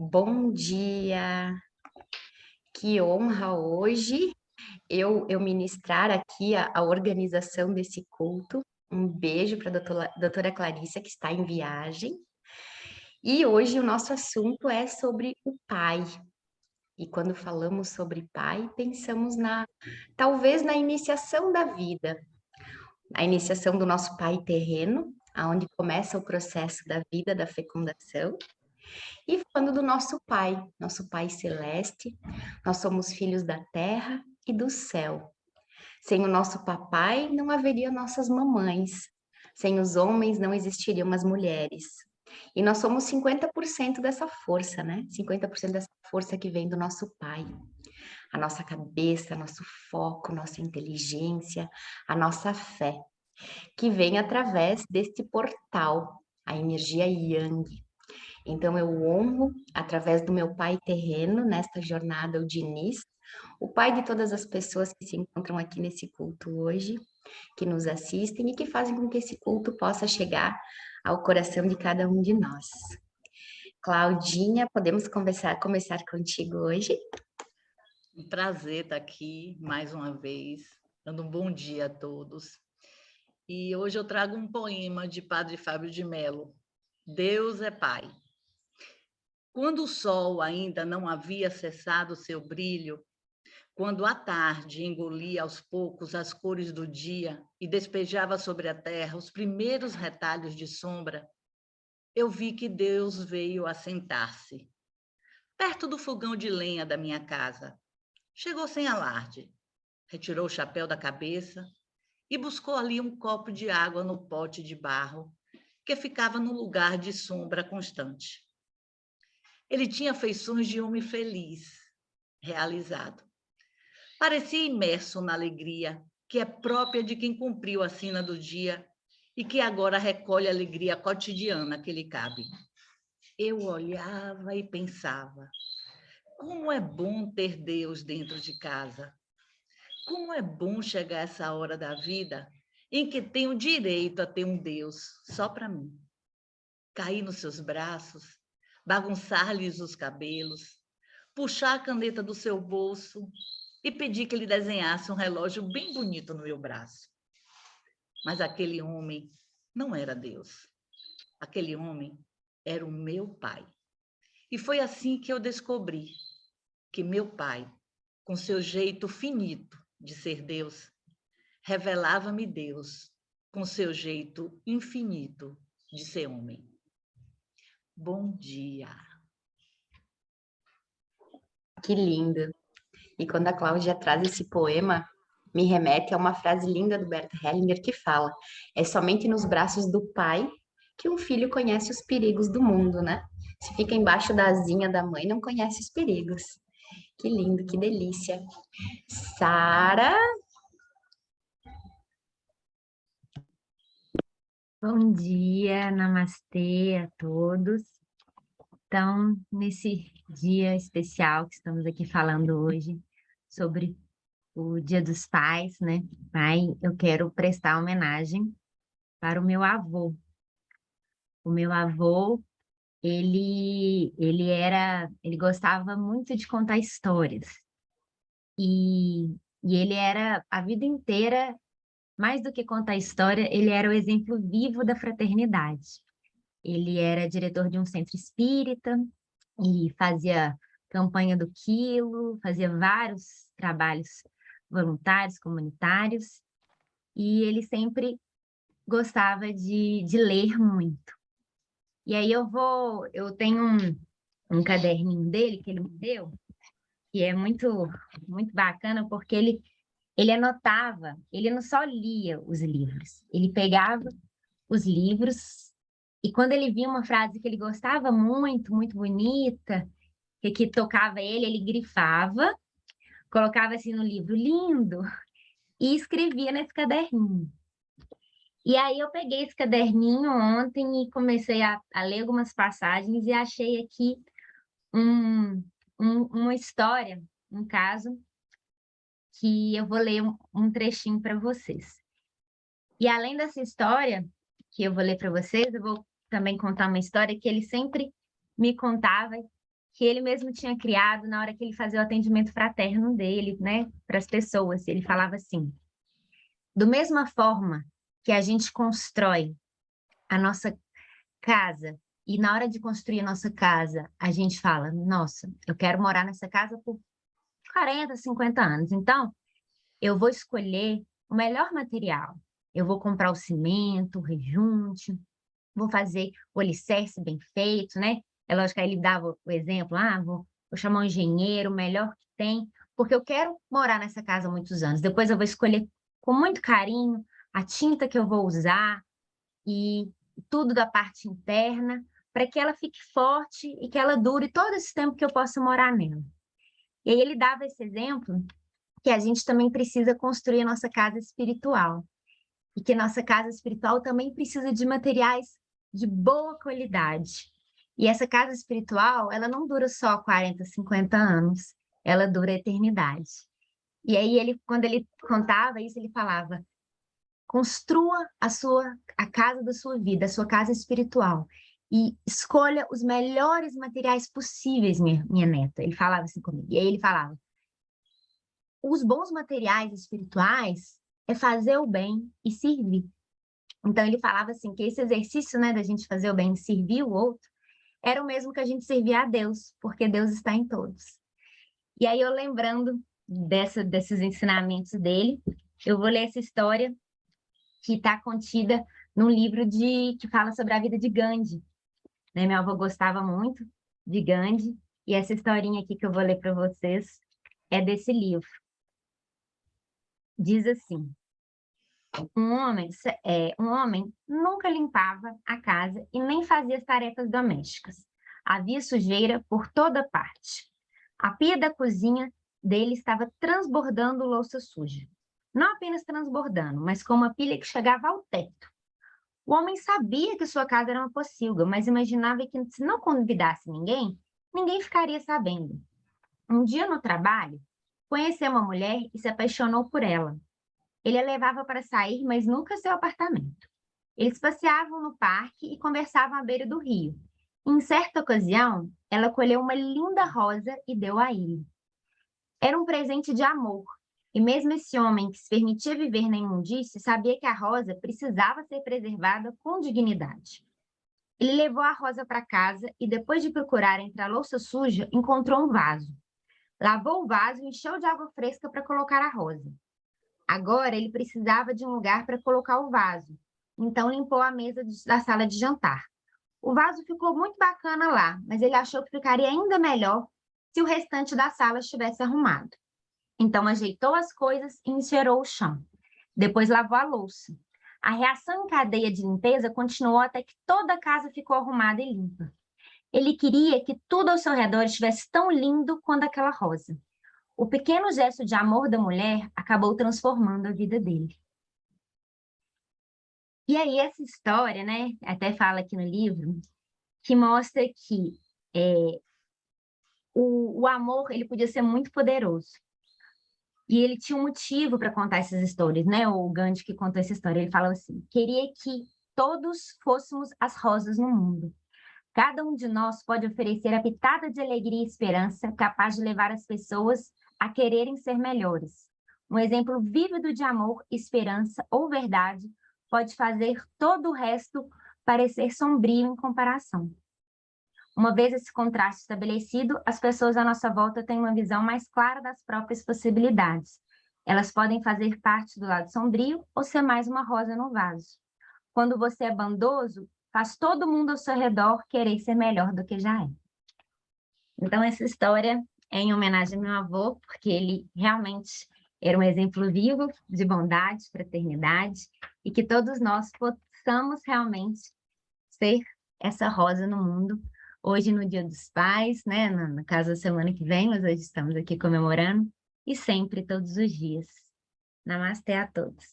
Bom dia, que honra hoje eu ministrar aqui a organização desse culto. Um beijo para a doutora Clarissa, que está em viagem. E hoje o nosso assunto é sobre o pai. E quando falamos sobre pai, pensamos talvez na iniciação da vida, a iniciação do nosso pai terreno, aonde começa o processo da vida, da fecundação. E falando do nosso Pai celeste, nós somos filhos da terra e do céu. Sem o nosso papai, não haveria nossas mamães. Sem os homens, não existiriam as mulheres. E nós somos 50% dessa força, né? 50% dessa força que vem do nosso pai. A nossa cabeça, nosso foco, nossa inteligência, a nossa fé, que vem através deste portal, a energia Yang. Então, eu honro, através do meu pai terreno, nesta jornada, o Diniz, o pai de todas as pessoas que se encontram aqui nesse culto hoje, que nos assistem e que fazem com que esse culto possa chegar ao coração de cada um de nós. Claudinha, podemos começar contigo hoje? Um prazer estar aqui mais uma vez, dando um bom dia a todos. E hoje eu trago um poema de Padre Fábio de Mello, Deus é Pai. Quando o sol ainda não havia cessado seu brilho, quando a tarde engolia aos poucos as cores do dia e despejava sobre a terra os primeiros retalhos de sombra, eu vi que Deus veio assentar-se perto do fogão de lenha da minha casa. Chegou sem alarde, retirou o chapéu da cabeça e buscou ali um copo de água no pote de barro que ficava no lugar de sombra constante. Ele tinha feições de homem feliz, realizado. Parecia imerso na alegria que é própria de quem cumpriu a sina do dia e que agora recolhe a alegria cotidiana que lhe cabe. Eu olhava e pensava, como é bom ter Deus dentro de casa. Como é bom chegar essa hora da vida em que tenho direito a ter um Deus só para mim. Cair nos seus braços, bagunçar-lhes os cabelos, puxar a caneta do seu bolso e pedir que ele desenhasse um relógio bem bonito no meu braço. Mas aquele homem não era Deus. Aquele homem era o meu pai. E foi assim que eu descobri que meu pai, com seu jeito finito de ser Deus, revelava-me Deus com seu jeito infinito de ser homem. Bom dia. Que lindo! E quando a Cláudia traz esse poema, me remete a uma frase linda do Bert Hellinger que fala: é somente nos braços do pai que um filho conhece os perigos do mundo, né? Se fica embaixo da asinha da mãe, não conhece os perigos. Que lindo, que delícia. Sara, Bom dia, namastê a todos. Então, nesse dia especial que estamos aqui falando hoje sobre o Dia dos Pais, né? Pai, eu quero prestar homenagem para o meu avô. O meu avô, ele gostava muito de contar histórias. E ele era a vida inteira, mais do que contar história, ele era o exemplo vivo da fraternidade. Ele era diretor de um centro espírita e fazia campanha do quilo, fazia vários trabalhos voluntários, comunitários, e ele sempre gostava de ler muito. E aí eu tenho um caderninho dele que ele me deu, que é muito bacana, porque ele anotava, ele não só lia os livros, ele pegava os livros e quando ele via uma frase que ele gostava muito, muito bonita, que tocava ele, ele grifava, colocava assim no livro, lindo, e escrevia nesse caderninho. E aí eu peguei esse caderninho ontem e comecei a ler algumas passagens e achei aqui uma história, um caso, que eu vou ler um trechinho para vocês. E além dessa história que eu vou ler para vocês, eu vou também contar uma história que ele sempre me contava, que ele mesmo tinha criado na hora que ele fazia o atendimento fraterno dele, né, para as pessoas. Ele falava assim: do mesma forma que a gente constrói a nossa casa, e na hora de construir a nossa casa, a gente fala, nossa, eu quero morar nessa casa por 40, 50 anos. Então, eu vou escolher o melhor material. Eu vou comprar o cimento, o rejunte, vou fazer o alicerce bem feito, né? É lógico que aí ele dava o exemplo, vou chamar um engenheiro, o melhor que tem, porque eu quero morar nessa casa há muitos anos. Depois eu vou escolher com muito carinho a tinta que eu vou usar e tudo da parte interna, para que ela fique forte e que ela dure todo esse tempo que eu possa morar nela. E aí ele dava esse exemplo que a gente também precisa construir a nossa casa espiritual. E que nossa casa espiritual também precisa de materiais de boa qualidade. E essa casa espiritual, ela não dura só 40, 50 anos, ela dura a eternidade. E aí ele, quando ele contava isso, ele falava: construa a casa da sua vida, a sua casa espiritual. E escolha os melhores materiais possíveis, minha neta. Ele falava assim comigo. E aí ele falava: os bons materiais espirituais é fazer o bem e servir. Então ele falava assim que esse exercício, né, da gente fazer o bem e servir o outro, era o mesmo que a gente servir a Deus, porque Deus está em todos. E aí eu lembrando desses ensinamentos dele, eu vou ler essa história que está contida num livro que fala sobre a vida de Gandhi. Né? Meu avô gostava muito de Gandhi, e essa historinha aqui que eu vou ler para vocês é desse livro. Diz assim: um homem nunca limpava a casa e nem fazia as tarefas domésticas. Havia sujeira por toda parte. A pia da cozinha dele estava transbordando louça suja. Não apenas transbordando, mas com uma pilha que chegava ao teto. O homem sabia que sua casa era uma pocilga, mas imaginava que se não convidasse ninguém, ninguém ficaria sabendo. Um dia no trabalho, conheceu uma mulher e se apaixonou por ela. Ele a levava para sair, mas nunca seu apartamento. Eles passeavam no parque e conversavam à beira do rio. Em certa ocasião, ela colheu uma linda rosa e deu a ele. Era um presente de amor, e mesmo esse homem que se permitia viver na imundície sabia que a rosa precisava ser preservada com dignidade. Ele levou a rosa para casa e, depois de procurar entre a louça suja, encontrou um vaso. Lavou o vaso e encheu de água fresca para colocar a rosa. Agora ele precisava de um lugar para colocar o vaso, então limpou a mesa da sala de jantar. O vaso ficou muito bacana lá, mas ele achou que ficaria ainda melhor se o restante da sala estivesse arrumado. Então ajeitou as coisas e encerou o chão. Depois lavou a louça. A reação em cadeia de limpeza continuou até que toda a casa ficou arrumada e limpa. Ele queria que tudo ao seu redor estivesse tão lindo quanto aquela rosa. O pequeno gesto de amor da mulher acabou transformando a vida dele. E aí essa história, né, até fala aqui no livro, que mostra que o amor ele podia ser muito poderoso. E ele tinha um motivo para contar essas histórias, né? O Gandhi que contou essa história, ele falava assim: queria que todos fôssemos as rosas no mundo. Cada um de nós pode oferecer a pitada de alegria e esperança capaz de levar as pessoas a quererem ser melhores. Um exemplo vívido de amor, esperança ou verdade pode fazer todo o resto parecer sombrio em comparação. Uma vez esse contraste estabelecido, as pessoas à nossa volta têm uma visão mais clara das próprias possibilidades. Elas podem fazer parte do lado sombrio ou ser mais uma rosa no vaso. Quando você é bondoso, faz todo mundo ao seu redor querer ser melhor do que já é. Então, essa história é em homenagem ao meu avô, porque ele realmente era um exemplo vivo de bondade, fraternidade, e que todos nós possamos realmente ser essa rosa no mundo. Hoje, no Dia dos Pais, né? No caso, da semana que vem, mas hoje estamos aqui comemorando, e sempre, todos os dias. Namastê a todos.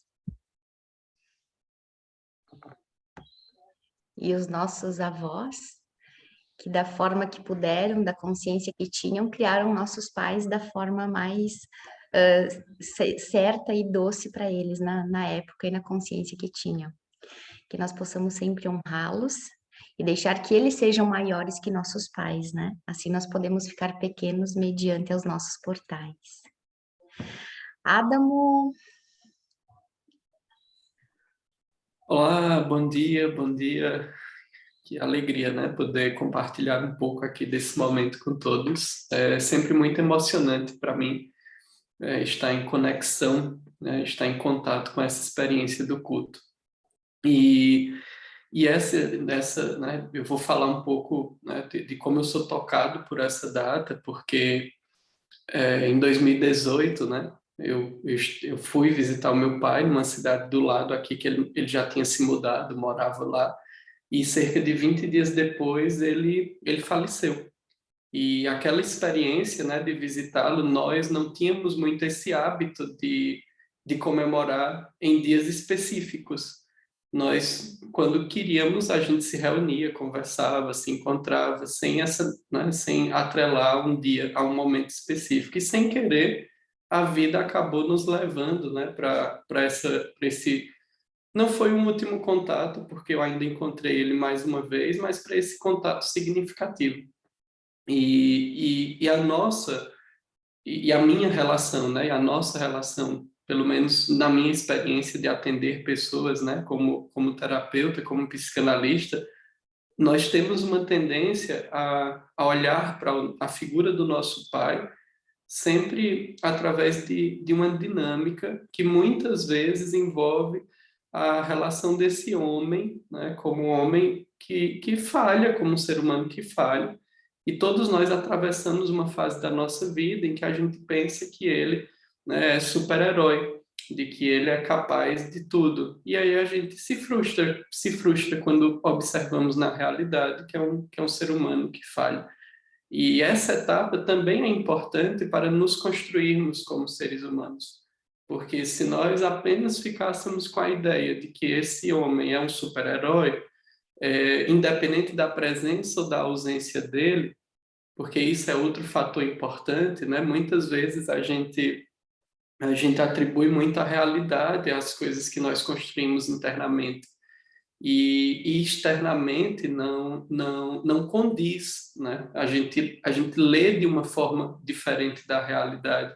E os nossos avós, que da forma que puderam, da consciência que tinham, criaram nossos pais da forma mais certa e doce para eles na época e na consciência que tinham. Que nós possamos sempre honrá-los e deixar que eles sejam maiores que nossos pais, né? Assim nós podemos ficar pequenos mediante os nossos portais. Adamo. Olá, bom dia, bom dia. Que alegria, né? Poder compartilhar um pouco aqui desse momento com todos. É sempre muito emocionante para mim estar em conexão, né? Estar em contato com essa experiência do culto. E né? Eu vou falar um pouco, né, de como eu sou tocado por essa data, porque em 2018, né? Eu fui visitar o meu pai numa cidade do lado aqui, que ele já tinha se mudado, morava lá. E cerca de 20 dias depois ele faleceu. E aquela experiência, né, de visitá-lo, nós não tínhamos muito esse hábito de comemorar em dias específicos. Nós, quando queríamos, a gente se reunia, conversava, se encontrava, sem essa, né, sem atrelar um dia a um momento específico. E sem querer, a vida acabou nos levando, né, para esse não foi um último contato, porque eu ainda encontrei ele mais uma vez, mas para esse contato significativo. E a nossa, e a minha relação, né? A nossa relação, pelo menos na minha experiência de atender pessoas, né? Como terapeuta, como psicanalista, nós temos uma tendência a olhar para a figura do nosso pai sempre através de uma dinâmica que muitas vezes envolve a relação desse homem, né, como um homem que falha, como um ser humano que falha, e todos nós atravessamos uma fase da nossa vida em que a gente pensa que ele, né, é super-herói, de que ele é capaz de tudo. E aí a gente se frustra quando observamos na realidade que é um ser humano que falha. E essa etapa também é importante para nos construirmos como seres humanos. Porque se nós apenas ficássemos com a ideia de que esse homem é um super-herói, independente da presença ou da ausência dele, porque isso é outro fator importante, né? Muitas vezes a gente atribui muita realidade às coisas que nós construímos internamente e externamente não condiz, né? A gente lê de uma forma diferente da realidade.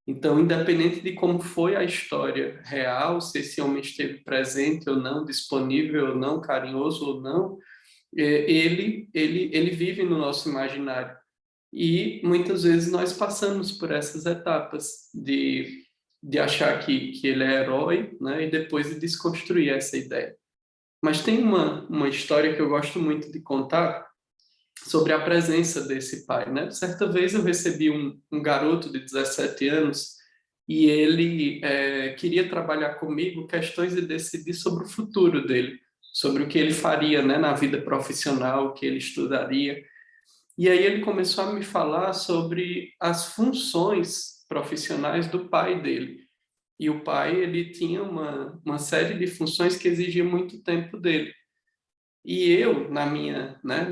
Então, independente de como foi a história real, se esse homem esteve presente ou não, disponível ou não, carinhoso ou não, ele vive no nosso imaginário. E muitas vezes nós passamos por essas etapas de achar que ele é herói, né? E depois de desconstruir essa ideia. Mas tem uma história que eu gosto muito de contar sobre a presença desse pai, né? Certa vez eu recebi um garoto de 17 anos e ele queria trabalhar comigo questões de decidir sobre o futuro dele, sobre o que ele faria, né, na vida profissional, o que ele estudaria. E aí ele começou a me falar sobre as funções profissionais do pai dele. E o pai, ele tinha uma série de funções que exigiam muito tempo dele. E eu, né,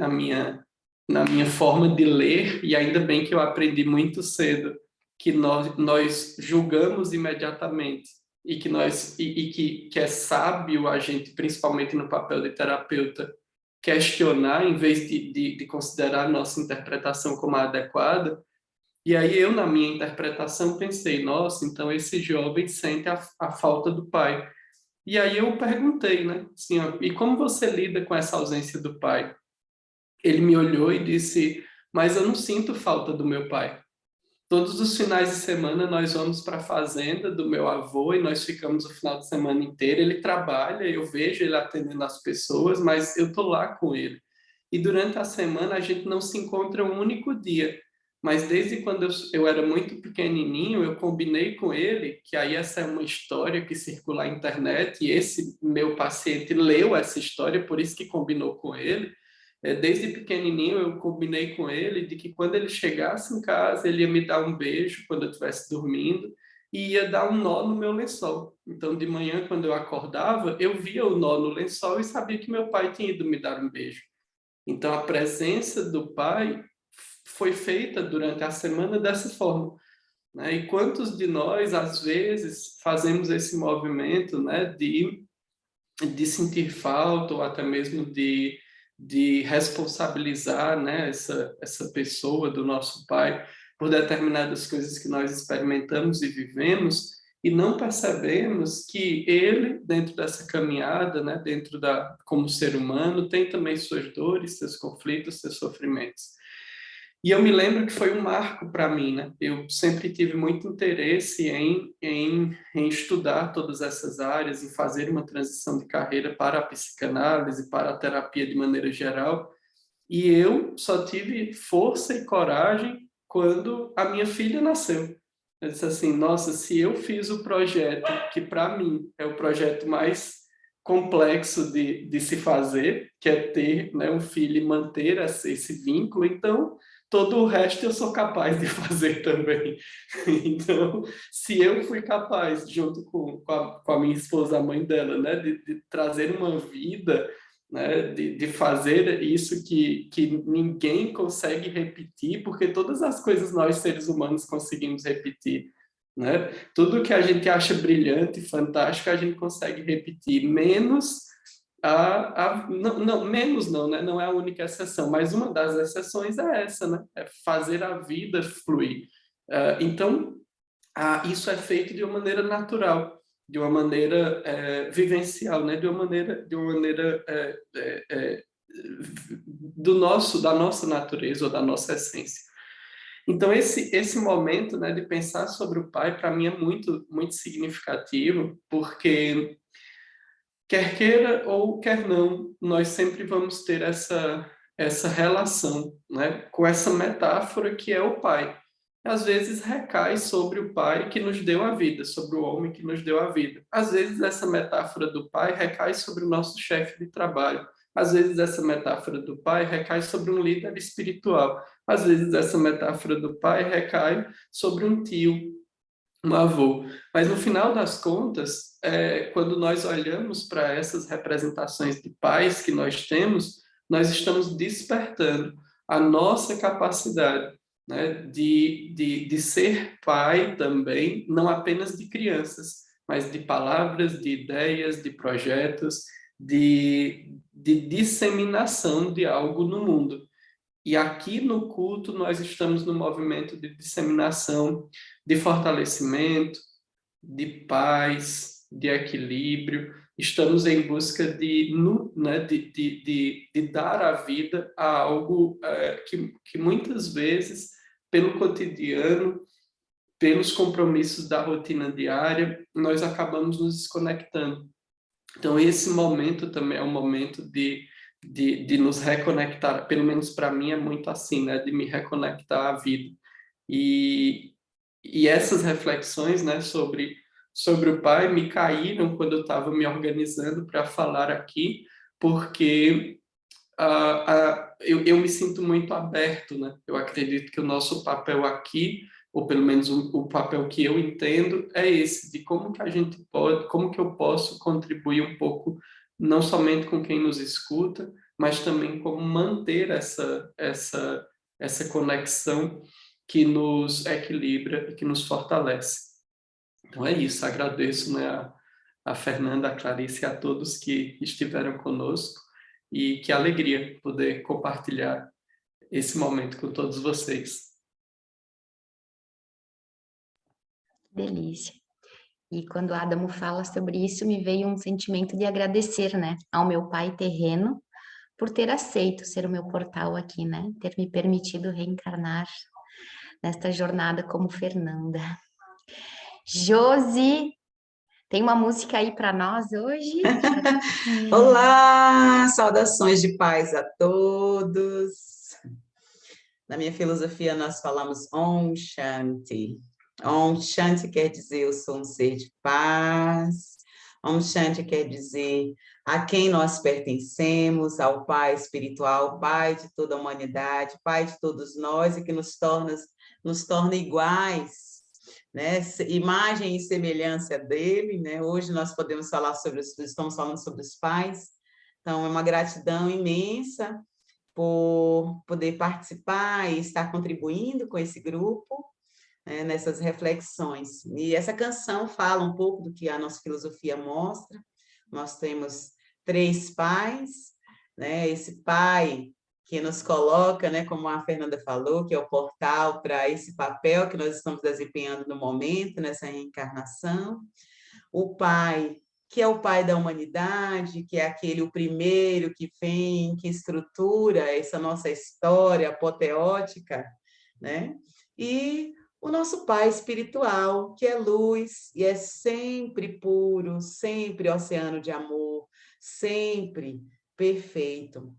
na minha forma de ler, e ainda bem que eu aprendi muito cedo, que nós julgamos imediatamente e que é sábio a gente, principalmente no papel de terapeuta, questionar em vez de considerar a nossa interpretação como adequada. E aí eu, na minha interpretação, pensei, nossa, então esse jovem sente a falta do pai. E aí eu perguntei, né, assim, ó, e como você lida com essa ausência do pai? Ele me olhou e disse, mas eu não sinto falta do meu pai. Todos os finais de semana nós vamos para a fazenda do meu avô e nós ficamos o final de semana inteiro. Ele trabalha, eu vejo ele atendendo as pessoas, mas eu estou lá com ele. E durante a semana a gente não se encontra um único dia. Mas desde quando eu era muito pequenininho, eu combinei com ele, que aí essa é uma história que circula na internet, e esse meu paciente leu essa história, por isso que combinou com ele. Desde pequenininho eu combinei com ele de que quando ele chegasse em casa, ele ia me dar um beijo quando eu estivesse dormindo e ia dar um nó no meu lençol. Então, de manhã, quando eu acordava, eu via o nó no lençol e sabia que meu pai tinha ido me dar um beijo. Então, a presença do pai foi feita durante a semana dessa forma, né? E quantos de nós, às vezes, fazemos esse movimento, né, de sentir falta ou até mesmo de responsabilizar, né, essa pessoa do nosso pai por determinadas coisas que nós experimentamos e vivemos, e não percebemos que ele, dentro dessa caminhada, né, como ser humano, tem também suas dores, seus conflitos, seus sofrimentos. E eu me lembro que foi um marco para mim, né? Eu sempre tive muito interesse em estudar todas essas áreas, em fazer uma transição de carreira para a psicanálise, para a terapia de maneira geral. E eu só tive força e coragem quando a minha filha nasceu. Eu disse assim, nossa, se eu fiz o projeto, que para mim é o projeto mais complexo de se fazer, que é ter, né, um filho e manter esse vínculo, então todo o resto eu sou capaz de fazer também. Então, se eu fui capaz, junto com a minha esposa, a mãe dela, né, de trazer uma vida, né, de fazer isso que ninguém consegue repetir, porque todas as coisas nós, seres humanos, conseguimos repetir. Né? Tudo que a gente acha brilhante, fantástico, a gente consegue repetir, menos menos não, né? Não é a única exceção, mas uma das exceções é essa, né? É fazer a vida fluir. Então, isso é feito de uma maneira natural, de uma maneira vivencial, né? De uma maneira da nossa natureza ou da nossa essência. Então, esse momento, né, de pensar sobre o pai, para mim é muito, muito significativo, porque quer queira ou quer não, nós sempre vamos ter essa relação, né, com essa metáfora que é o pai. Às vezes recai sobre o pai que nos deu a vida, sobre o homem que nos deu a vida. Às vezes essa metáfora do pai recai sobre o nosso chefe de trabalho. Às vezes essa metáfora do pai recai sobre um líder espiritual. Às vezes essa metáfora do pai recai sobre um tio, um avô. Mas no final das contas, quando nós olhamos para essas representações de pais que nós temos, nós estamos despertando a nossa capacidade, né, de ser pai também, não apenas de crianças, mas de palavras, de ideias, de projetos, de disseminação de algo no mundo. E aqui no culto nós estamos no movimento de disseminação, de fortalecimento, de paz, de equilíbrio. Estamos em busca né, de dar a vida a algo que muitas vezes, pelo cotidiano, pelos compromissos da rotina diária, nós acabamos nos desconectando. Então, esse momento também é um momento de nos reconectar, pelo menos para mim é muito assim, né? De me reconectar à vida. E essas reflexões, né, sobre o pai me caíram quando eu estava me organizando para falar aqui, porque eu me sinto muito aberto, né? Eu acredito que o nosso papel aqui, ou pelo menos o papel que eu entendo, é esse, de como que a gente pode, como que eu posso contribuir um pouco, não somente com quem nos escuta, mas também como manter essa conexão que nos equilibra e que nos fortalece. Então é isso, agradeço, né, a Fernanda, a Clarice e a todos que estiveram conosco, e que alegria poder compartilhar esse momento com todos vocês. Delícia. E quando o Adamo fala sobre isso, me veio um sentimento de agradecer, né, ao meu pai terreno por ter aceito ser o meu portal aqui, né, ter me permitido reencarnar nesta jornada como Fernanda. Josi, tem uma música aí para nós hoje? Olá, saudações de paz a todos. Na minha filosofia nós falamos Om Shanti. Om Shanti quer dizer eu sou um ser de paz. Om Shanti quer dizer a quem nós pertencemos, ao Pai espiritual, Pai de toda a humanidade, Pai de todos nós e que nos torna iguais, né? Imagem e semelhança dele, né? Hoje nós podemos falar estamos falando sobre os pais, então é uma gratidão imensa por poder participar e estar contribuindo com esse grupo, né, nessas reflexões. E essa canção fala um pouco do que a nossa filosofia mostra. Nós temos 3 pais, né? Esse Pai que nos coloca, né, como a Fernanda falou, que é o portal para esse papel que nós estamos desempenhando no momento, nessa reencarnação. O Pai, que é o Pai da humanidade, que é aquele, o primeiro que vem, que estrutura essa nossa história apoteótica, né? E o nosso Pai espiritual, que é luz e é sempre puro, sempre oceano de amor, sempre perfeito.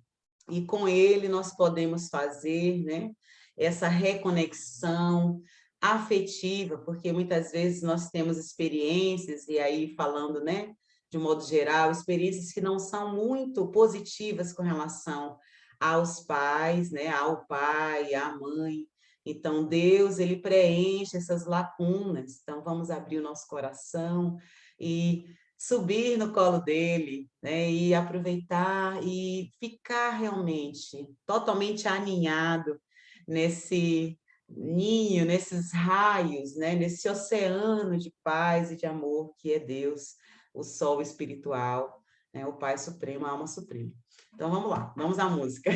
E com ele nós podemos fazer, né, essa reconexão afetiva, porque muitas vezes nós temos experiências, e aí falando, né, de um modo geral, experiências que não são muito positivas com relação aos pais, né, ao pai, à mãe. Então, Deus, ele preenche essas lacunas. Então, vamos abrir o nosso coração e subir no colo dele, né, e aproveitar e ficar realmente totalmente aninhado nesse ninho, nesses raios, né, nesse oceano de paz e de amor que é Deus, o sol espiritual, né, o Pai Supremo, a alma suprema. Então vamos lá, vamos à música.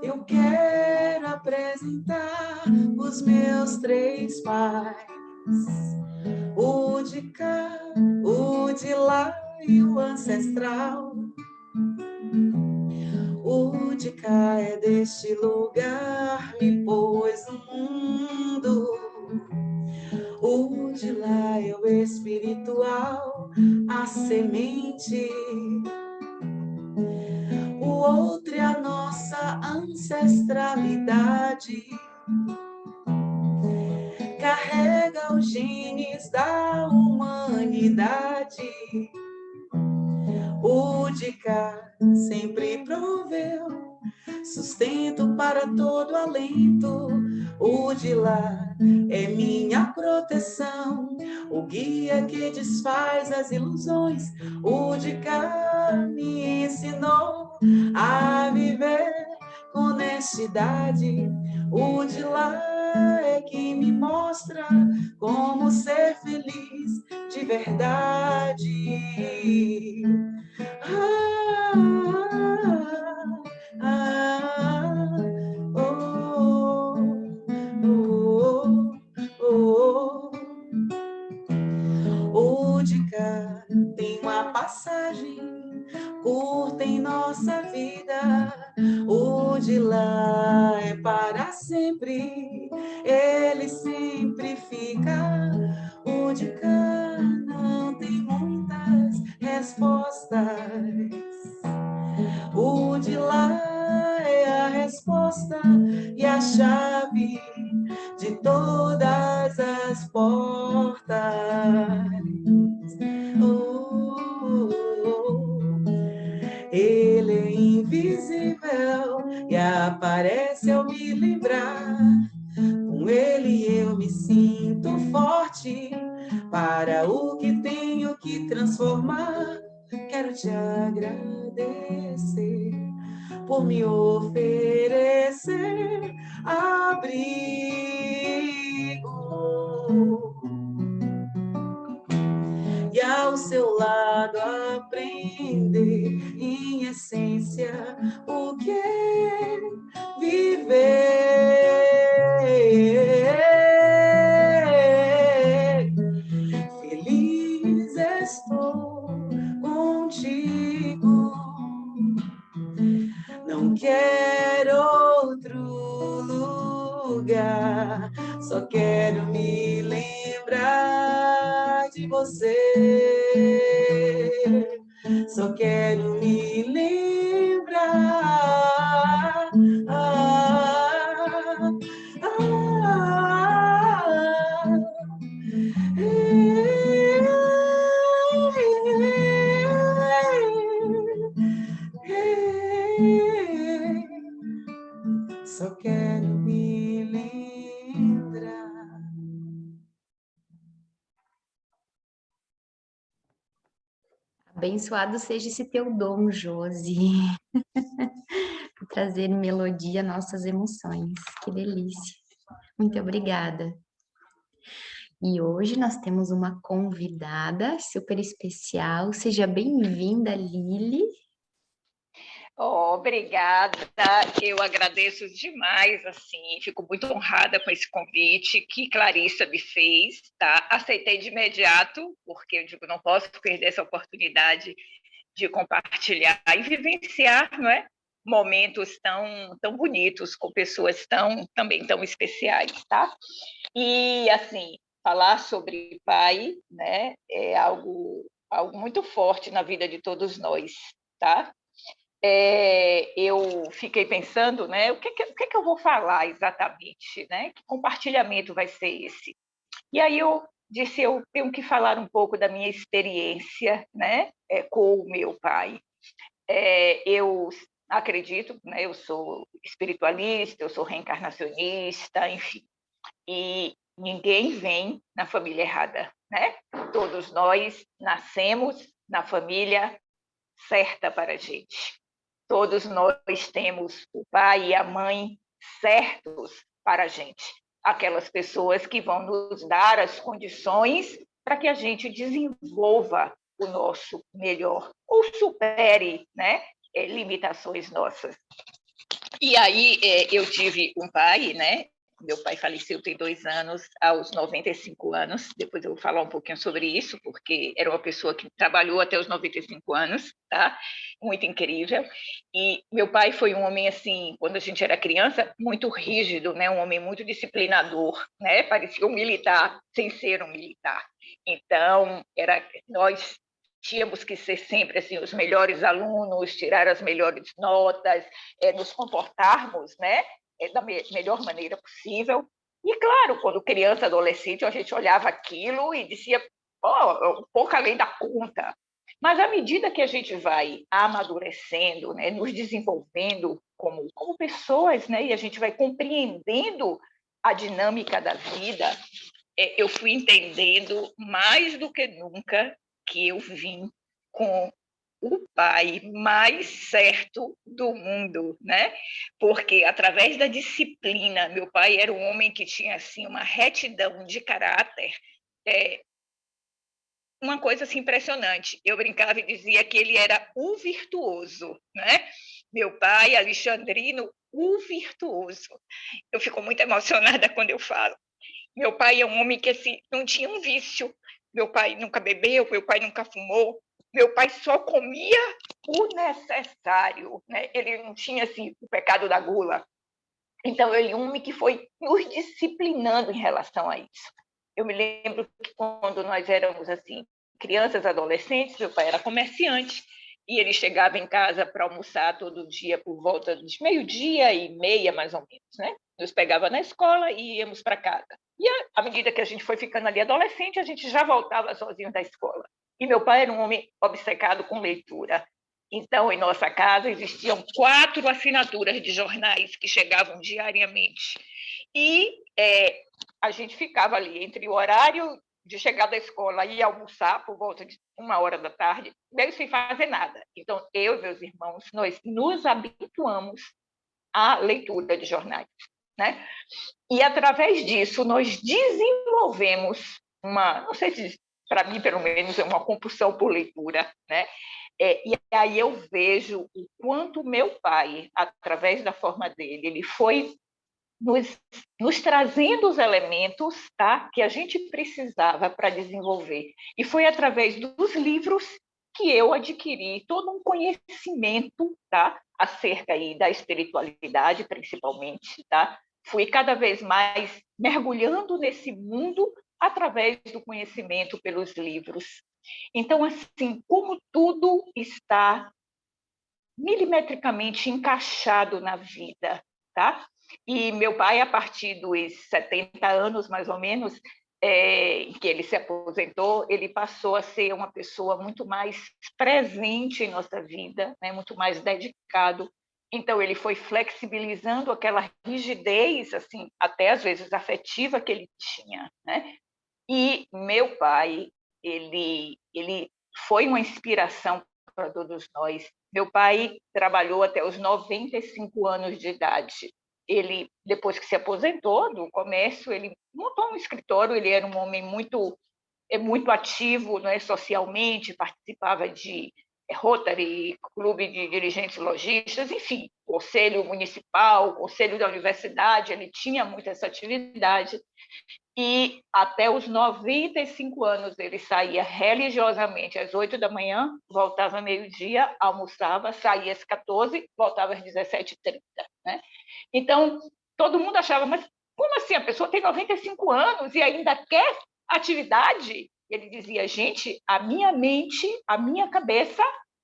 Eu quero apresentar os meus três pais, o de cá, o de lá e o ancestral. O de cá é deste lugar, me pôs no mundo. O de lá é o espiritual, a semente. O outro é a nossa ancestralidade. Carrega os genes da humanidade. O de cá sempre proveu sustento para todo alento. O de lá é minha proteção, o guia que desfaz as ilusões. O de cá me ensinou a viver com honestidade. O de lá é que me mostra como ser feliz de verdade. O de cá tem uma passagem curta em nossa vida. O de lá é para sempre, ele sempre fica. O de cá não tem muitas respostas. O de lá é a resposta e a chave de todas as portas. Ele é invisível e aparece ao me lembrar. Com ele eu me sinto forte para o que tenho que transformar. Quero te agradecer por me oferecer abrigo e ao seu lado aprender em essência o que é viver. Feliz estou contigo, não quero outro lugar, só quero me lembrar de você. Só quero me lembrar. Só quero me lembrar. Abençoado seja esse teu dom, Josi. e trazer melodia às nossas emoções. Que delícia. Muito obrigada. E hoje nós temos uma convidada super especial. Seja bem-vinda, Lili. Obrigada, eu agradeço demais, assim, fico muito honrada com esse convite que Clarissa me fez, tá? Aceitei de imediato, porque eu digo, não posso perder essa oportunidade de compartilhar e vivenciar, não é? Momentos tão bonitos com pessoas também tão especiais, tá? E, assim, falar sobre pai, né, é algo muito forte na vida de todos nós, tá? Eu fiquei pensando, né, o que eu vou falar exatamente, né? Que compartilhamento vai ser esse? E aí eu disse, eu tenho que falar um pouco da minha experiência, né, com o meu pai. Eu acredito, né, eu sou espiritualista, eu sou reencarnacionista, enfim, e ninguém vem na família errada, né? Todos nós nascemos na família certa para a gente. Todos nós temos o pai e a mãe certos para a gente. Aquelas pessoas que vão nos dar as condições para que a gente desenvolva o nosso melhor ou supere, né, limitações nossas. E aí eu tive um pai, né? Meu pai faleceu tem 2 anos, aos 95 anos. Depois eu vou falar um pouquinho sobre isso, porque era uma pessoa que trabalhou até os 95 anos, tá? Muito incrível. E meu pai foi um homem, assim, quando a gente era criança, muito rígido, né? Um homem muito disciplinador, né? Parecia um militar, sem ser um militar. Então, nós tínhamos que ser sempre assim os melhores alunos, tirar as melhores notas, nos comportarmos, né, da melhor maneira possível. E, claro, quando criança, adolescente, a gente olhava aquilo e dizia, um pouco além da conta. Mas, à medida que a gente vai amadurecendo, né, nos desenvolvendo como pessoas, né, e a gente vai compreendendo a dinâmica da vida, eu fui entendendo mais do que nunca que eu vim com o pai mais certo do mundo, né? Porque através da disciplina, meu pai era um homem que tinha assim uma retidão de caráter, uma coisa assim impressionante. Eu brincava e dizia que ele era o virtuoso, né? Meu pai, Alexandrino, o virtuoso. Eu fico muito emocionada quando eu falo. Meu pai é um homem que assim, não tinha um vício. Meu pai nunca bebeu, meu pai nunca fumou. Meu pai só comia o necessário, né? Ele não tinha assim, o pecado da gula. Então, ele é um homem que foi nos disciplinando em relação a isso. Eu me lembro que quando nós éramos assim, crianças, adolescentes, meu pai era comerciante e ele chegava em casa para almoçar todo dia por volta de 12:30, mais ou menos, né? Nos pegava na escola e íamos para casa. E à medida que a gente foi ficando ali adolescente, a gente já voltava sozinho da escola. E meu pai era um homem obcecado com leitura. Então, em nossa casa existiam 4 assinaturas de jornais que chegavam diariamente. E a gente ficava ali entre o horário de chegar da escola e almoçar por volta de 13h, meio sem fazer nada. Então, eu e meus irmãos, nós nos habituamos à leitura de jornais, né? E, através disso, nós desenvolvemos não sei se, para mim, pelo menos, é uma compulsão por leitura, né? E aí eu vejo o quanto meu pai, através da forma dele, ele foi nos trazendo os elementos, tá, que a gente precisava para desenvolver. E foi através dos livros que eu adquiri todo um conhecimento, tá, acerca aí da espiritualidade, principalmente, tá? Fui cada vez mais mergulhando nesse mundo através do conhecimento pelos livros. Então, assim, como tudo está milimetricamente encaixado na vida, tá? E meu pai, a partir dos 70 anos, mais ou menos, que ele se aposentou, ele passou a ser uma pessoa muito mais presente em nossa vida, né? Muito mais dedicado. Então, ele foi flexibilizando aquela rigidez, assim, até às vezes afetiva que ele tinha, né? E meu pai, ele foi uma inspiração para todos nós. Meu pai trabalhou até os 95 anos de idade. Ele, depois que se aposentou do comércio, ele montou um escritório. Ele era um homem muito ativo, né, socialmente, participava de Rotary, clube de dirigentes lojistas, enfim, conselho municipal, conselho da universidade. Ele tinha muito essa atividade. E até os 95 anos ele saía religiosamente às 8 da manhã, voltava meio-dia, almoçava, saía às 14, voltava às 17h30. Né? Então, todo mundo achava, mas como assim? A pessoa tem 95 anos e ainda quer atividade? Ele dizia, gente, a minha mente, a minha cabeça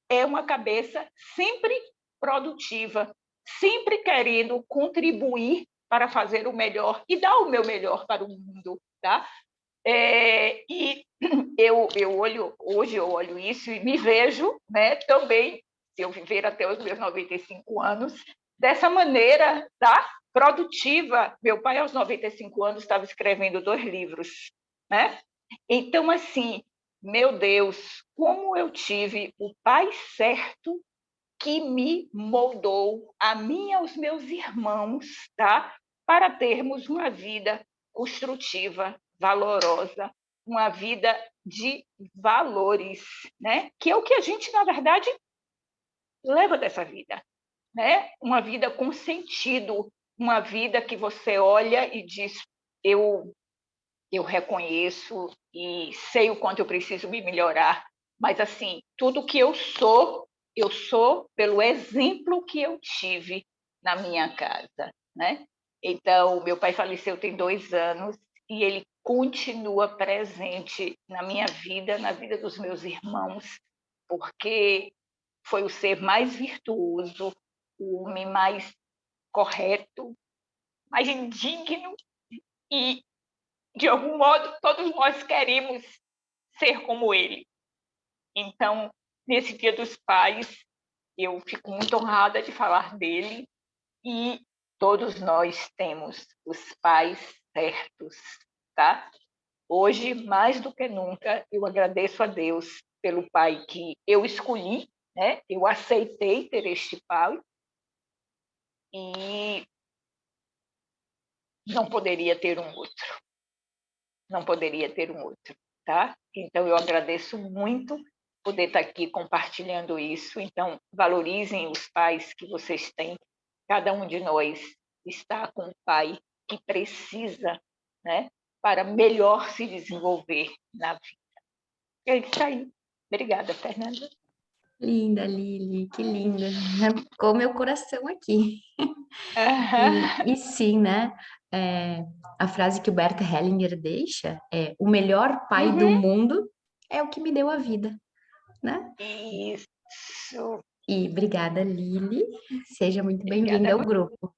é uma cabeça sempre produtiva, sempre querendo contribuir para fazer o melhor e dar o meu melhor para o mundo, tá? E hoje eu olho isso e me vejo, né, também, se eu viver até os meus 95 anos, dessa maneira, tá? Produtiva. Meu pai, aos 95 anos, estava escrevendo 2 livros, né? Então, assim, meu Deus, como eu tive o pai certo que me moldou, a mim e aos meus irmãos, tá? Para termos uma vida construtiva, valorosa, uma vida de valores, né? Que é o que a gente, na verdade, leva dessa vida, né? Uma vida com sentido, uma vida que você olha e diz, eu reconheço e sei o quanto eu preciso me melhorar, mas, assim, tudo que eu sou pelo exemplo que eu tive na minha casa, né? Então, meu pai faleceu tem 2 anos e ele continua presente na minha vida, na vida dos meus irmãos, porque foi o ser mais virtuoso, o homem mais correto, mais indigno e, de algum modo, todos nós queremos ser como ele. Então, nesse Dia dos Pais, eu fico muito honrada de falar dele e todos nós temos os pais certos, tá? Hoje, mais do que nunca, eu agradeço a Deus pelo pai que eu escolhi, né? Eu aceitei ter este pai e não poderia ter um outro. Não poderia ter um outro, tá? Então, eu agradeço muito poder estar aqui compartilhando isso. Então, valorizem os pais que vocês têm. Cada um de nós está com um pai que precisa, né, para melhor se desenvolver na vida. É isso aí. Obrigada, Fernanda. Linda, Lili, que linda. Com meu coração aqui. Uhum. E sim, né? A frase que o Bert Hellinger deixa é: o melhor pai do mundo é o que me deu a vida, né? Isso. E obrigada, Lili. Seja muito bem-vinda Obrigada. ao grupo.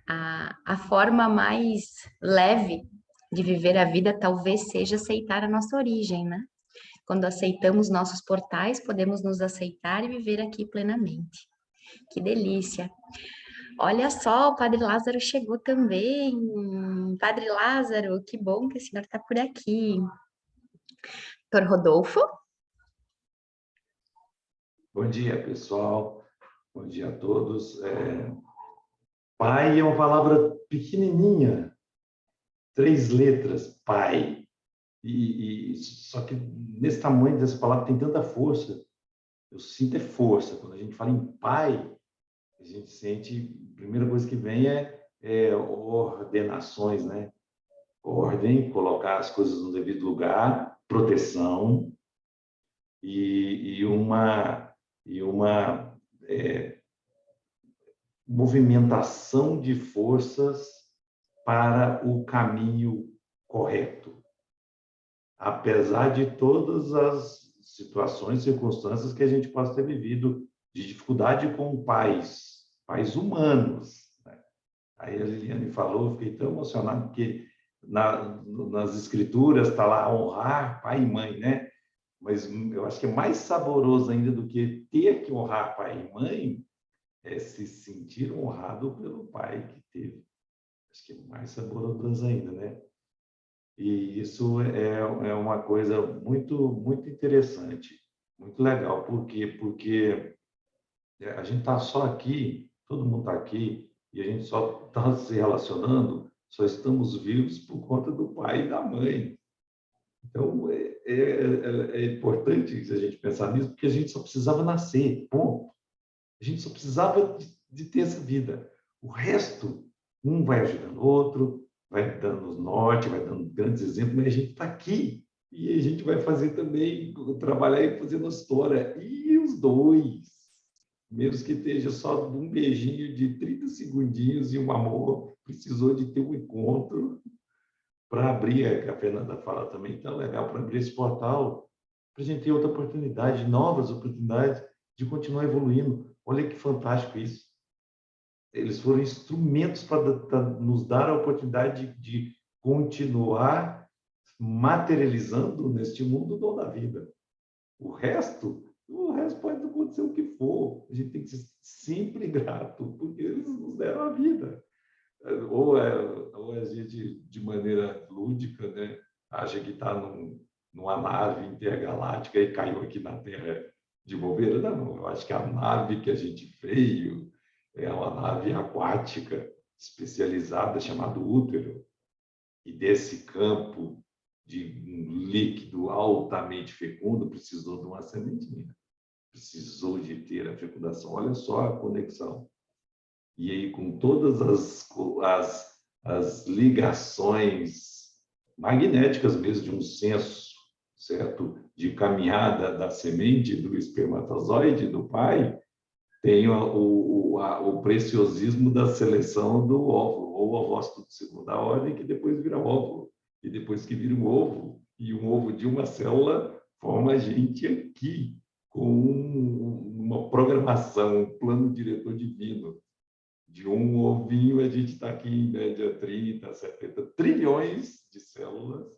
A forma mais leve de viver a vida talvez seja aceitar a nossa origem, né? Quando aceitamos nossos portais, podemos nos aceitar e viver aqui plenamente. Que delícia! Olha só, o Padre Lázaro chegou também. Padre Lázaro, que bom que o senhor está por aqui. Doutor Rodolfo? Bom dia, pessoal. Bom dia a todos. Pai é uma palavra pequenininha, 3 letras, pai. Só que nesse tamanho dessa palavra tem tanta força. Eu sinto força. Quando a gente fala em pai, a gente sente, a primeira coisa que vem é ordenações, né? Ordem, colocar as coisas no devido lugar, proteção e uma movimentação de forças para o caminho correto, apesar de todas as situações, circunstâncias que a gente possa ter vivido de dificuldade com pais humanos, né? Aí a Liliane falou, eu fiquei tão emocionado porque nas escrituras está lá honrar pai e mãe, né? Mas eu acho que é mais saboroso ainda do que ter que honrar pai e mãe é se sentir honrado pelo pai que teve. Acho que é mais saboroso ainda, né? E isso é uma coisa muito, muito interessante. Muito legal. Por quê? Porque a gente está só aqui, todo mundo está aqui, e a gente só está se relacionando, só estamos vivos por conta do pai e da mãe. Então, é importante a gente pensar nisso, porque a gente só precisava nascer, ponto. A gente só precisava de ter essa vida. O resto, um vai ajudando o outro, vai dando norte, vai dando grandes exemplos, mas a gente está aqui. E a gente vai fazer também, trabalhar e fazer nossa história. E os dois, mesmo que esteja só um beijinho de 30 segundinhos e um amor, precisou de ter um encontro para abrir, que a Fernanda fala também, tão legal, para abrir esse portal, para a gente ter outra oportunidade, novas oportunidades de continuar evoluindo. Olha que fantástico isso. Eles foram instrumentos para nos dar a oportunidade de continuar materializando neste mundo o dom da vida. O resto pode acontecer o que for. A gente tem que ser sempre grato, porque eles nos deram a vida. Ou a gente, de maneira lúdica, né, acha que está numa nave intergaláctica e caiu aqui na Terra de bobeira. Não, eu acho que a nave que a gente veio é uma nave aquática especializada chamada útero, e desse campo de um líquido altamente fecundo precisou de uma sementinha, precisou de ter a fecundação. Olha só a conexão. E aí, com todas as ligações magnéticas mesmo, de um senso, certo? De caminhada da semente do espermatozoide, do pai, tem o preciosismo da seleção do óvulo, ou ovócito de segunda ordem, que depois vira óvulo. E depois que vira um ovo, e um ovo de uma célula, forma a gente aqui, com uma programação, um plano diretor divino. De um ovinho, a gente está aqui em média 30, 70 trilhões de células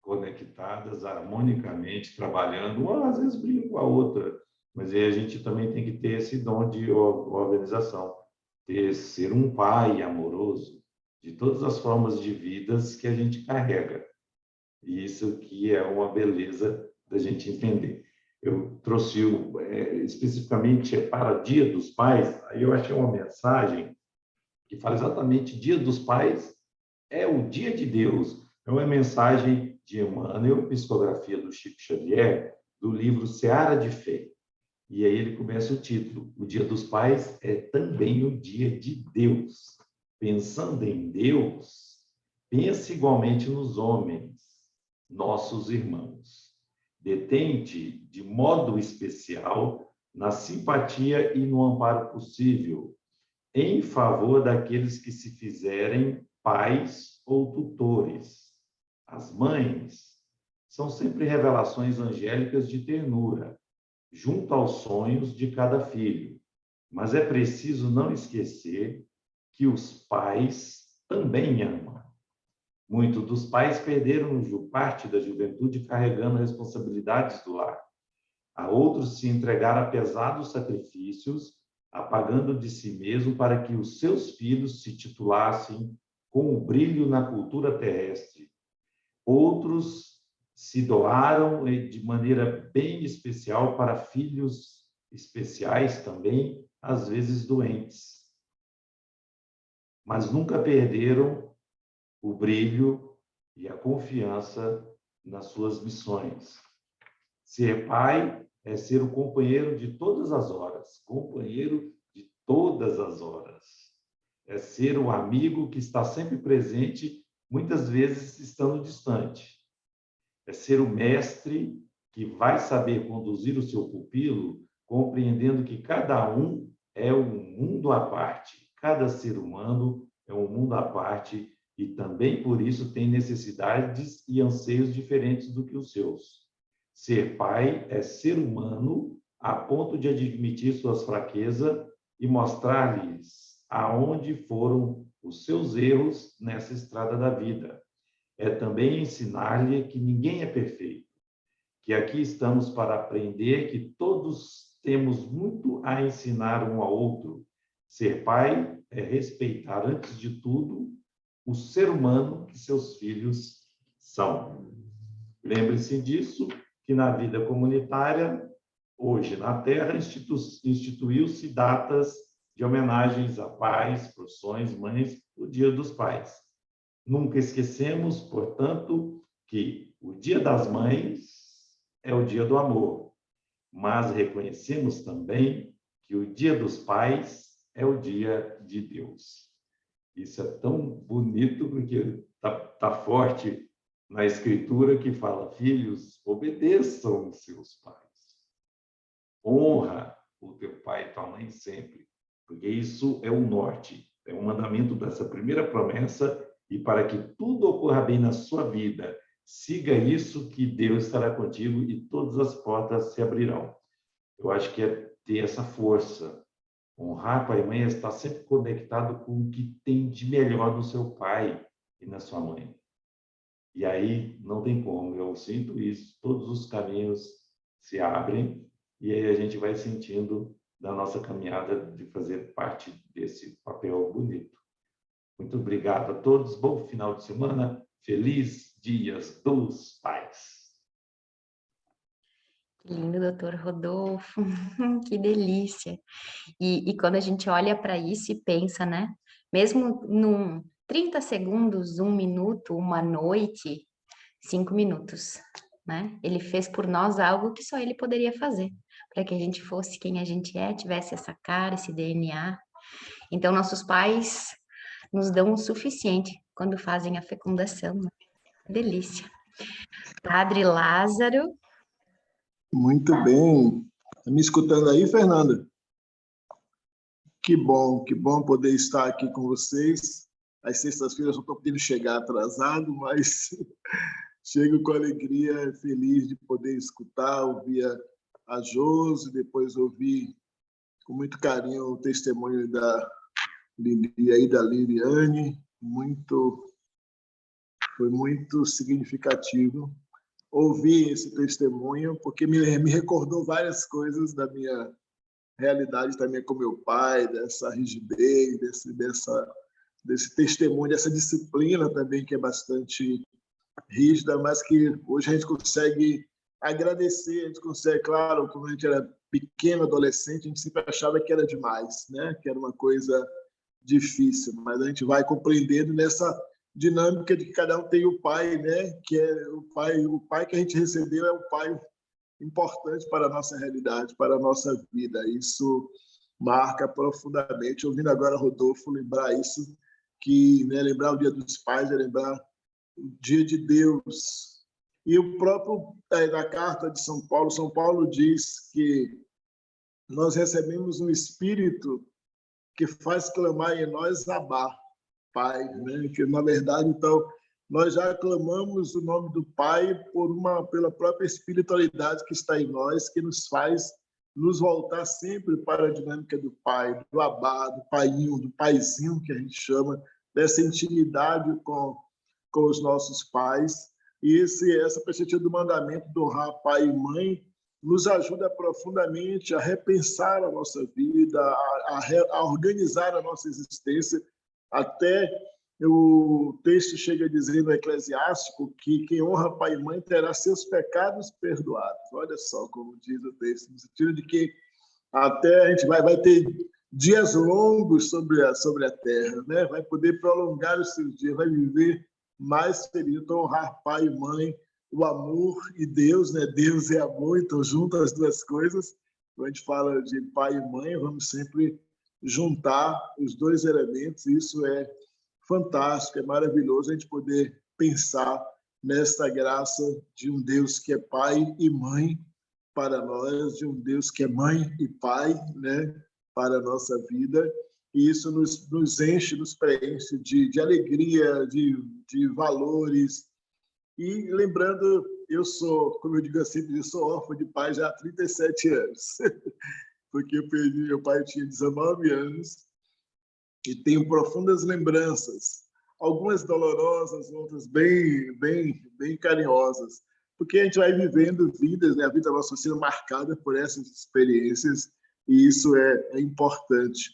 conectadas harmonicamente, trabalhando, uma às vezes briga com a outra, mas aí a gente também tem que ter esse dom de organização, ser um pai amoroso de todas as formas de vidas que a gente carrega. E isso que é uma beleza da gente entender. Eu trouxe especificamente para Dia dos Pais, aí eu achei uma mensagem que fala exatamente Dia dos Pais é o dia de Deus. É uma mensagem de Emmanuel, psicografia do Chico Xavier, do livro Seara de Fé. E aí ele começa o título: O Dia dos Pais é também o dia de Deus. Pensando em Deus, pense igualmente nos homens, nossos irmãos. Detente de modo especial na simpatia e no amparo possível, em favor daqueles que se fizerem pais ou tutores. As mães são sempre revelações angélicas de ternura, junto aos sonhos de cada filho. Mas é preciso não esquecer que os pais também amam. Muitos dos pais perderam parte da juventude carregando responsabilidades do lar. A outros se entregaram a pesados sacrifícios, apagando de si mesmo para que os seus filhos se titulassem com o brilho na cultura terrestre. Outros se doaram de maneira bem especial para filhos especiais também, às vezes doentes. Mas nunca perderam o brilho e a confiança nas suas missões. Ser pai é ser o companheiro de todas as horas, companheiro de todas as horas. É ser o amigo que está sempre presente, muitas vezes estando distante. É ser o mestre que vai saber conduzir o seu pupilo, compreendendo que cada um é um mundo à parte, cada ser humano é um mundo à parte, e também por isso tem necessidades e anseios diferentes do que os seus. Ser pai é ser humano a ponto de admitir suas fraquezas e mostrar-lhes aonde foram os seus erros nessa estrada da vida. É também ensinar-lhe que ninguém é perfeito, que aqui estamos para aprender, que todos temos muito a ensinar um ao outro. Ser pai é respeitar, antes de tudo, o ser humano que seus filhos são. Lembre-se disso, que na vida comunitária Hoje, na Terra, instituiu-se datas de homenagens a pais, profissões, mães, o Dia dos Pais. Nunca esquecemos, portanto, que o Dia das Mães é o Dia do Amor, mas reconhecemos também que o Dia dos Pais é o Dia de Deus. Isso é tão bonito porque tá forte na Escritura que fala: filhos, obedeçam os seus pais. Honra o teu pai e tua mãe sempre, porque isso é o norte, é o mandamento dessa primeira promessa, e para que tudo ocorra bem na sua vida, siga isso que Deus estará contigo e todas as portas se abrirão. Eu acho que é ter essa força. Honrar pai e mãe é estar sempre conectado com o que tem de melhor no seu pai e na sua mãe. E aí não tem como, eu sinto isso, todos os caminhos se abrem e aí a gente vai sentindo da nossa caminhada de fazer parte desse papel bonito. Muito obrigado a todos, bom final de semana, feliz Dias dos Pais. Que lindo, doutor Rodolfo, que delícia. E quando a gente olha para isso e pensa, né? Mesmo num 30 segundos, 1 minuto, uma noite, 5 minutos, né? Ele fez por nós algo que só ele poderia fazer, para que a gente fosse quem a gente é, tivesse essa cara, esse DNA. Então, nossos pais nos dão o suficiente quando fazem a fecundação, né? Delícia. Padre Lázaro. Muito bem. Está me escutando aí, Fernanda? Que bom poder estar aqui com vocês. Às sextas-feiras eu estou podendo chegar atrasado, mas chego com alegria, feliz de poder escutar, ouvir a Josi, depois ouvir com muito carinho o testemunho da Lili e da Liliane. Foi muito significativo ouvir esse testemunho, porque me recordou várias coisas da minha realidade também com meu pai, dessa rigidez, desse testemunho, dessa disciplina também que é bastante rígida, mas que hoje a gente consegue agradecer, a gente consegue, claro, quando a gente era pequeno, adolescente, a gente sempre achava que era demais, né? Que era uma coisa difícil, mas a gente vai compreendendo nessa dinâmica de que cada um tem o pai, né? Que é o pai que a gente recebeu é um pai importante para a nossa realidade, para a nossa vida. Isso marca profundamente. Ouvindo agora Rodolfo lembrar isso, que, né, lembrar o Dia dos Pais é lembrar o Dia de Deus. E o próprio na carta de São Paulo diz que nós recebemos um Espírito que faz clamar em nós Abá, Pai, né? Que na verdade, então, nós já clamamos o nome do Pai pela própria espiritualidade que está em nós, que nos faz nos voltar sempre para a dinâmica do Pai, do Abá, do Paiinho, do Paizinho, que a gente chama, dessa intimidade com os nossos pais. E essa perspectiva do mandamento do honrar pai e mãe nos ajuda profundamente a repensar a nossa vida, a organizar a nossa existência. Até o texto chega a dizer no Eclesiástico que quem honra pai e mãe terá seus pecados perdoados. Olha só como diz o texto, no sentido de que até a gente vai ter dias longos sobre a terra, né? Vai poder prolongar os seus dias, vai viver mais feliz. Então, honrar pai e mãe, o amor e Deus, né? Deus e amor, então juntam as duas coisas. Quando a gente fala de pai e mãe, vamos sempre juntar os dois elementos. Isso é fantástico, é maravilhoso a gente poder pensar nesta graça de um Deus que é pai e mãe para nós, de um Deus que é mãe e pai, né, para a nossa vida. E isso nos enche, nos preenche de alegria, de valores. E lembrando, eu sou, como eu digo assim, eu sou órfão de pai já há 37 anos, porque eu perdi meu pai, eu tinha 19 anos, e tenho profundas lembranças, algumas dolorosas, outras bem carinhosas, porque a gente vai vivendo vidas, né? A vida nossa vai sendo marcada por essas experiências, e isso é importante.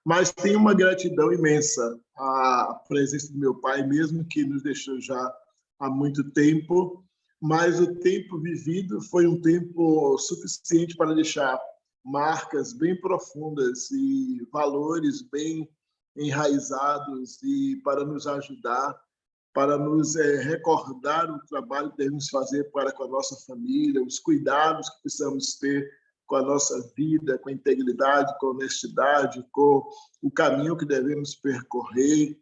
Mas tenho uma gratidão imensa à presença do meu pai, mesmo que nos deixou já há muito tempo, mas o tempo vivido foi um tempo suficiente para deixar marcas bem profundas e valores bem enraizados e para nos ajudar, para nos recordar o trabalho que devemos fazer para com a nossa família, os cuidados que precisamos ter com a nossa vida, com a integridade, com a honestidade, com o caminho que devemos percorrer,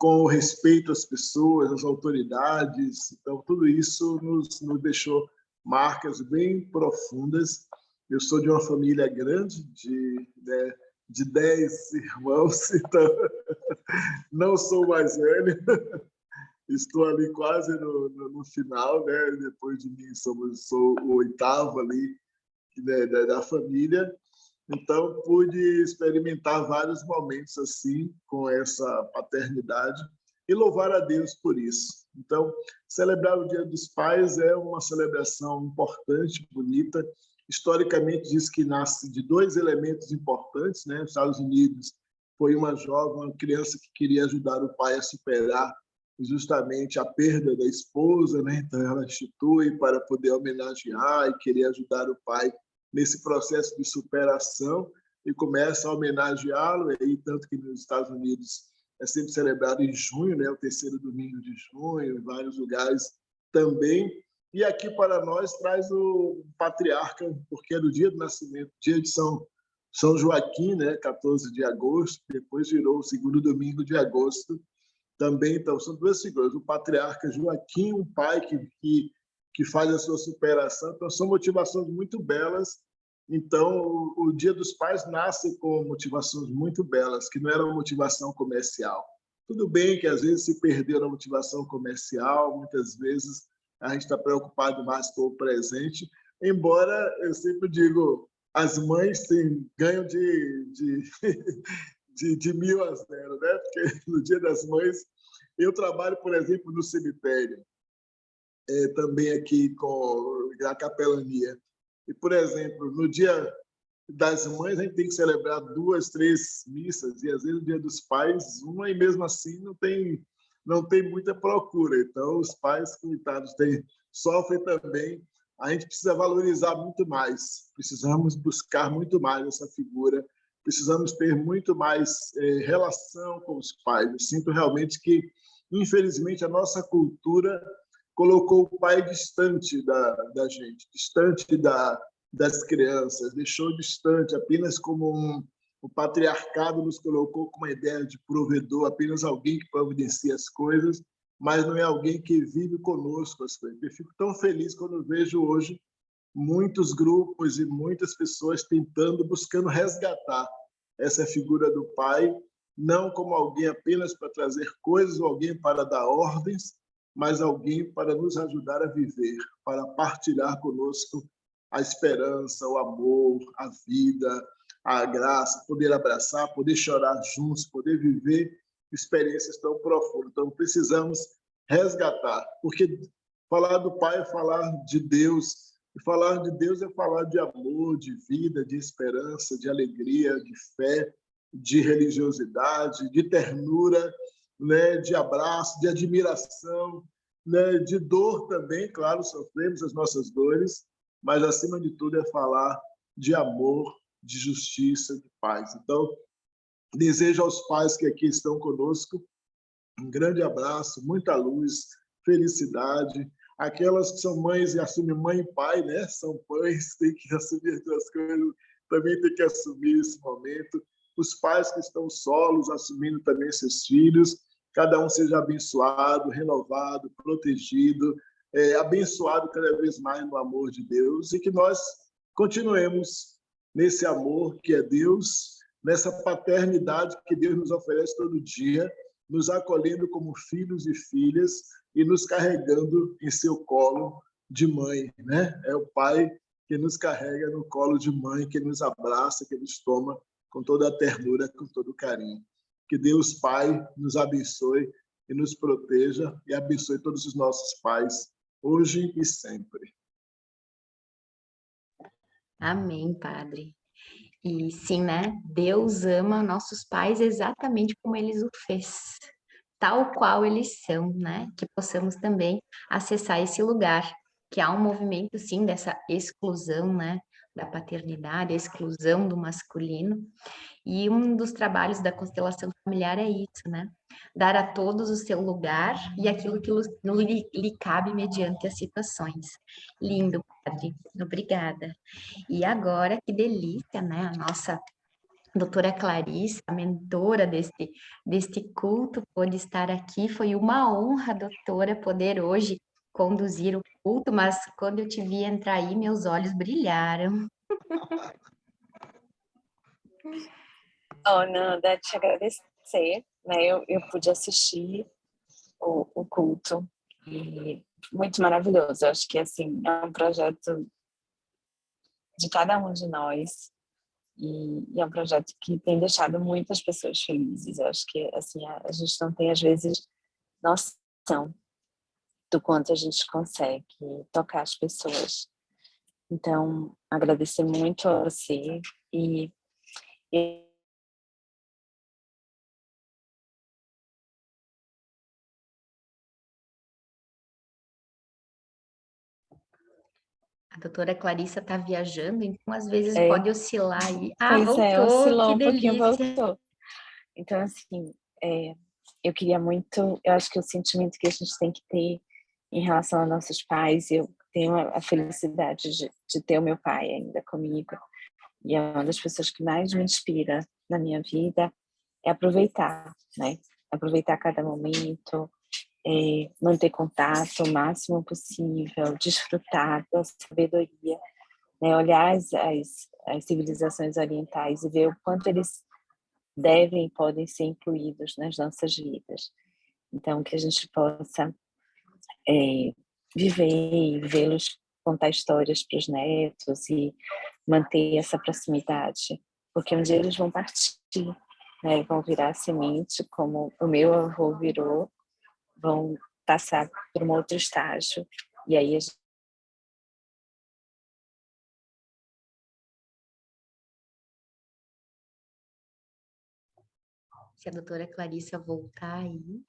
com o respeito às pessoas, às autoridades. Então, tudo isso nos deixou marcas bem profundas. Eu sou de uma família grande, de 10 irmãos, então não sou o mais velho, estou ali quase no final, né? Depois de mim sou o oitavo ali, né, da família. Então, pude experimentar vários momentos assim, com essa paternidade, e louvar a Deus por isso. Então, celebrar o Dia dos Pais é uma celebração importante, bonita. Historicamente, diz que nasce de dois elementos importantes, né? Nos Estados Unidos, foi uma jovem, uma criança que queria ajudar o pai a superar justamente a perda da esposa, né? Então, ela institui para poder homenagear e querer ajudar o pai nesse processo de superação, e começa a homenageá-lo, e tanto que nos Estados Unidos é sempre celebrado em junho, né, o terceiro domingo de junho, em vários lugares também. E aqui para nós traz o patriarca, porque é do dia do nascimento, dia de São Joaquim, né, 14 de agosto, depois virou o segundo domingo de agosto também. Então, são duas figuras, o patriarca Joaquim, um pai que faz a sua superação. Então, são motivações muito belas. Então, o Dia dos Pais nasce com motivações muito belas, que não era uma motivação comercial. Tudo bem que, às vezes, se perdeu na motivação comercial, muitas vezes a gente está preocupado mais com o presente, embora eu sempre digo, as mães ganham de 1.000 a 0, né? Porque no Dia das Mães, eu trabalho, por exemplo, no cemitério, também aqui com a capelania. E, por exemplo, no Dia das Mães, a gente tem que celebrar 2, 3 missas, e às vezes no Dia dos Pais, uma, e mesmo assim não tem muita procura. Então, os pais, coitados, sofrem também. A gente precisa valorizar muito mais, precisamos buscar muito mais essa figura, precisamos ter muito mais relação com os pais. Eu sinto realmente que, infelizmente, a nossa cultura colocou o pai distante da gente, distante das crianças, deixou distante, apenas como o patriarcado nos colocou com uma ideia de provedor, apenas alguém que providencia as coisas, mas não é alguém que vive conosco as coisas. Eu fico tão feliz quando vejo hoje muitos grupos e muitas pessoas buscando resgatar essa figura do pai, não como alguém apenas para trazer coisas ou alguém para dar ordens, mas alguém para nos ajudar a viver, para partilhar conosco a esperança, o amor, a vida, a graça, poder abraçar, poder chorar juntos, poder viver experiências tão profundas. Então, precisamos resgatar, porque falar do Pai é falar de Deus, e falar de Deus é falar de amor, de vida, de esperança, de alegria, de fé, de religiosidade, de ternura, né, de abraço, de admiração, né, de dor também, claro, sofremos as nossas dores, mas, acima de tudo, é falar de amor, de justiça, de paz. Então, desejo aos pais que aqui estão conosco um grande abraço, muita luz, felicidade. Aquelas que são mães e assumem mãe e pai, né? São pais, têm que assumir as duas coisas, também tem que assumir esse momento. Os pais que estão solos, assumindo também seus filhos, cada um seja abençoado, renovado, protegido, abençoado cada vez mais no amor de Deus, e que nós continuemos nesse amor que é Deus, nessa paternidade que Deus nos oferece todo dia, nos acolhendo como filhos e filhas e nos carregando em seu colo de mãe, né? É o pai que nos carrega no colo de mãe, que nos abraça, que nos toma com toda a ternura, com todo o carinho. Que Deus Pai nos abençoe e nos proteja, e abençoe todos os nossos pais, hoje e sempre. Amém, Padre. E sim, né? Deus ama nossos pais exatamente como eles o fez, tal qual eles são, né? Que possamos também acessar esse lugar que há um movimento, sim, dessa exclusão, né, da paternidade, a exclusão do masculino, e um dos trabalhos da constelação familiar é isso, né, dar a todos o seu lugar e aquilo que lhe cabe mediante as situações. Lindo, padre, obrigada. E agora, que delícia, né, a nossa doutora Clarissa, a mentora deste culto, pôde estar aqui. Foi uma honra, doutora, poder hoje conduzir o culto, mas quando eu te vi entrar aí, meus olhos brilharam. Oh, Nanda, te agradecer, né? Eu pude assistir o culto e muito maravilhoso. Eu acho que, assim, é um projeto de cada um de nós e é um projeto que tem deixado muitas pessoas felizes. Eu acho que, assim, a gente não tem, às vezes, noção do quanto a gente consegue tocar as pessoas. Então, agradecer muito a você e A doutora Clarissa está viajando, então às vezes pode oscilar aí. Ah, pois voltou, que oscilou um pouquinho, delícia. voltou. Então, assim, eu queria muito, eu acho que o sentimento que a gente tem que ter em relação aos nossos pais, eu tenho a felicidade de ter o meu pai ainda comigo, e é uma das pessoas que mais me inspira na minha vida, é aproveitar, né? Aproveitar cada momento, manter contato o máximo possível, desfrutar da sabedoria, né? Olhar as civilizações orientais e ver o quanto eles devem e podem ser incluídos nas nossas vidas. Então, que a gente possa viver e vê-los contar histórias para os netos e manter essa proximidade, porque um dia eles vão partir, né? Vão virar semente, como o meu avô virou, vão passar por um outro estágio, e aí a gente... Se a doutora Clarissa voltar aí,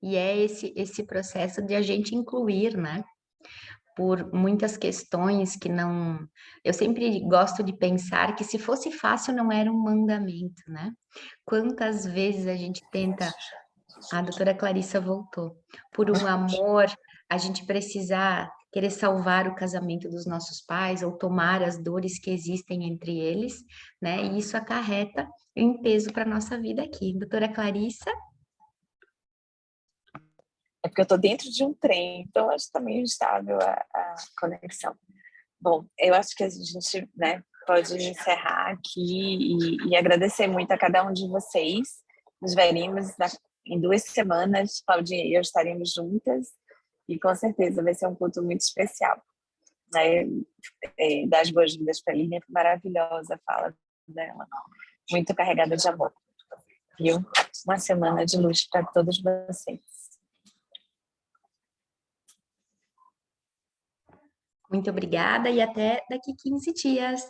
e é esse processo de a gente incluir, né? Por muitas questões que não... Eu sempre gosto de pensar que se fosse fácil não era um mandamento, né? Quantas vezes a gente tenta... A doutora Clarissa voltou. Por um amor, a gente precisar querer salvar o casamento dos nossos pais ou tomar as dores que existem entre eles, né? E isso acarreta em peso para a nossa vida aqui. Doutora Clarissa? É porque eu estou dentro de um trem, então acho que está meio instável a conexão. Bom, eu acho que a gente, né, pode encerrar aqui e agradecer muito a cada um de vocês. Nos veremos em 2 semanas, Claudinha e eu estaremos juntas e com certeza vai ser um culto muito especial. Né? Dar as boas-vindas para a Lívia, maravilhosa a fala dela, muito carregada de amor. Viu? Uma semana de luz para todos vocês. Muito obrigada e até daqui 15 dias.